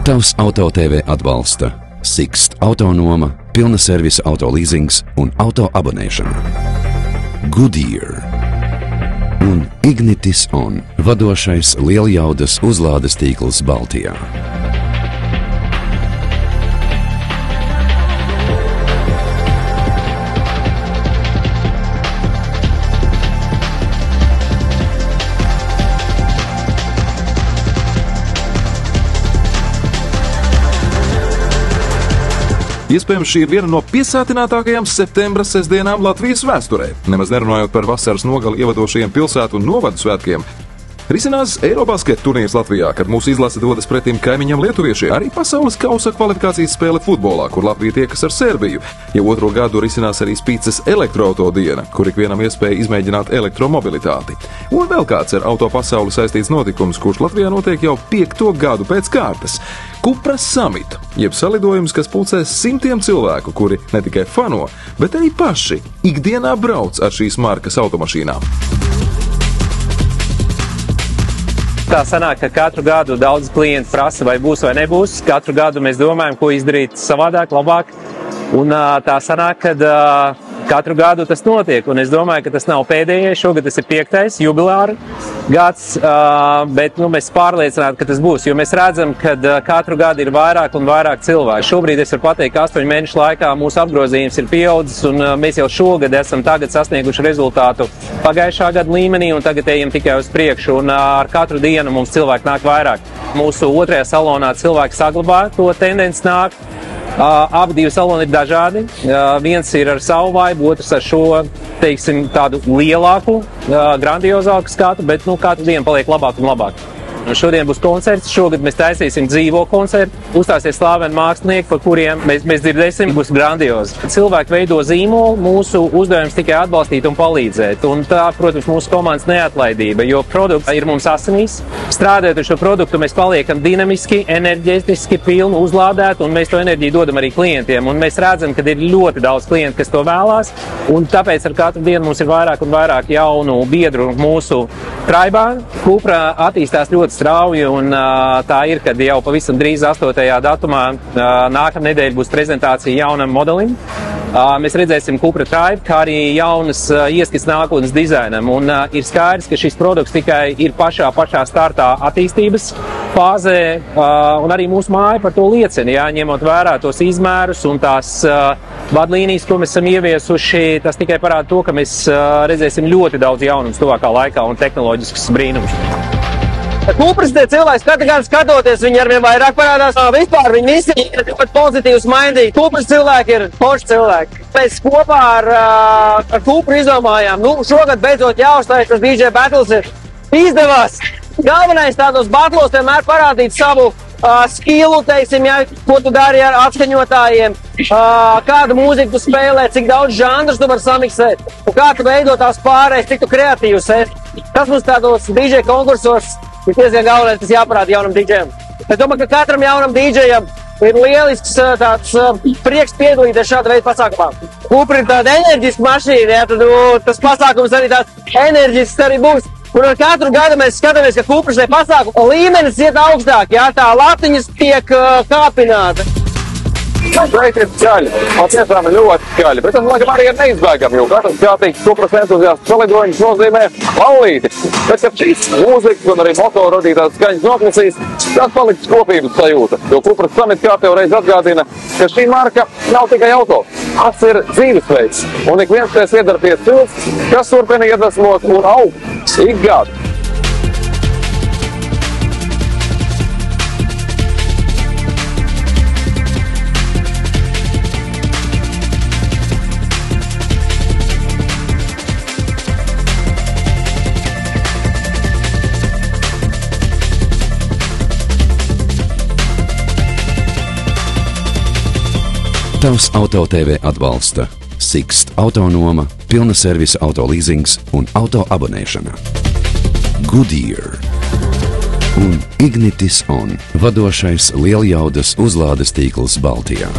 Tavs Auto TV atbalsta Sixt autonoma, pilna servisa auto leasings un auto abonēšana. Goodyear un Ignitis On, vadošais lieljaudas uzlādes tīkls Baltijā. Iespējams, šī ir viena no piesātinātākajām septembra sestdienām Latvijas vēsturē, nemaz nerunājot par vasaras nogali ievadošajiem pilsētu un novadu svētkiem. Risinās Eirobasket turnīrs Latvijā, kad mūsu izlase dodas pretim kaimiņam lietuviešiem. Arī pasaules kausa kvalifikācijas spēle futbolā, kur Latvija tiekas ar Serbiju. Jau otro gadu risinās arī Spīces elektroauto diena, kur ikvienam iespēja izmēģināt elektromobilitāti. Un vēl kāds ar auto pasauli saistīts notikums, kurš Latvijā notiek jau 5. gadu pēc kārtas. Cupra Summit, jeb salidojums, kas pulcēs simtiem cilvēku, kuri ne tikai fano, bet arī paši ikdienā brauc ar šīs markas automašīnām. Tā sanāk, ka katru gadu daudz klienti prasa, vai būs vai nebūs. Katru gadu mēs domājam, ko izdarīt savādāk, labāk. Un tā sanāk, ka katru gadu tas notiek. Un es domāju, ka tas nav pēdējais. Šogad tas ir 5. jubilāra gads, bet mēs pārliecināti, ka tas būs. Jo mēs redzam, ka katru gadu ir vairāk un vairāk cilvēku. Šobrīd es varu pateikt, ka 8 mēnešu laikā mūsu apgrozījums ir pieaudzis, un mēs jau šogad esam tagad sasnieguši rezultātu pagājušā gada līmenī, un tagad ejam tikai uz priekšu. Un ar katru dienu mums cilvēki nāk vairāk. Mūsu otrajā salonā cilvēki saglabā to tendenci nāk. Abi divi saloni ir dažādi. Viens ir ar savu vaibu, otrs ar šo, teiksim, tādu lielāku, grandiozāku skatu, bet katru dienu paliek labāk un labāk. Šodien būs koncerts, šogad mēs taisīsim dzīvo koncertu, uzstāsies slaveni mākslinieki, par kuriem mēs dzirdēsim, būs grandiozi. Cilvēki veido zīmolu, mūsu uzdevums tikai atbalstīt un palīdzēt. Un tā, protams, mūsu komandas neatlaidība, jo produkts ir mums asinīs. Strādājot ar šo produktu, mēs paliekam dinamiski, enerģētiski, pilni, uzlādēti, un mēs to enerģiju dodam arī klientiem. Un mēs redzam, ka ir ļoti daudz klientu, kas to vēlās, un tāpēc ar katru dienu mums ir vairāk un vairāk jaunu biedru mūsu traibā. Cupra attīstās ļoti strauji, un tā ir, kad jau pavisam drīz 8. datumā nākamā nedēļa būs prezentācija jaunam modelim. Mēs redzēsim Cupra Tribe, kā arī jaunas ieskats nākotnes dizainam, un ir skaidrs, ka šis produkts tikai ir pašā startā attīstības fāzē, un arī mūsu māja par to liecina, ņemot vērā tos izmērus un tās vadlīnijas, ko mēs esam ieviesuši. Tas tikai parāda to, ka mēs redzēsim ļoti daudz jaunumus tuvākā laikā un tehnoloģiskus brīnumus. Cupras tie cilvēki, katru gadu skatoties, viņi arvien vairāk parādās. Vispār viņi visi ir ļoti pozitīvs maindīgi. Cupras cilvēki ir forši cilvēki. Mēs kopā ar Cupru izdomājām, šogad beidzot jāuzstājas tas DJ Battles ir izdevās. Galvenais tādos battlos vienmēr parādīt savu skilu, teiksim, ko tu dari ar atskaņotājiem, kādu mūziku tu spēlē, cik daudz žanrus tu vari samiksēt, un kā tu veido tās pārējas, cik tu kreatīvs esi. Tas mums tādos DJ konkursos ir diezgan galvenais, kas jāparāda jaunam DJam. Es domāju, ka katram jaunam DJam ir lielisks tāds prieks piedalīties šāda veida pasākumā. Cupra ir tāda enerģiska mašīna, tad tas pasākums arī tāds enerģisks arī būs. Un ar katru gadu mēs skatāmies, ka Cupra šai pasākumu līmenis iet augstāk, tā latiņas tiek kāpināta. Projekti ir skaļi, patiesām ļoti skaļi, bet tas, laikam, arī ir neizbēgami, jo katrs kārtīgs Cupras entuziasts salidojums nozīmē laulīti. Bet, kad šīs mūzikas un arī motoru radītās skaņas noklusīs, tas paliks kopības sajūta, jo Cupras Summit kārtējo reizi atgādina, ka šī marka nav tikai auto, tas ir dzīvesveids, un ik viens spēs iedarboties cilvēks, kas turpina iedvesmot un augt ik gadu. Tavs Auto TV atbalsta Sixt autonoma, pilna servisa auto leasings un auto abonēšana. Goodyear un Ignitis On, vadošais lieljaudas uzlādes tīkls Baltijā.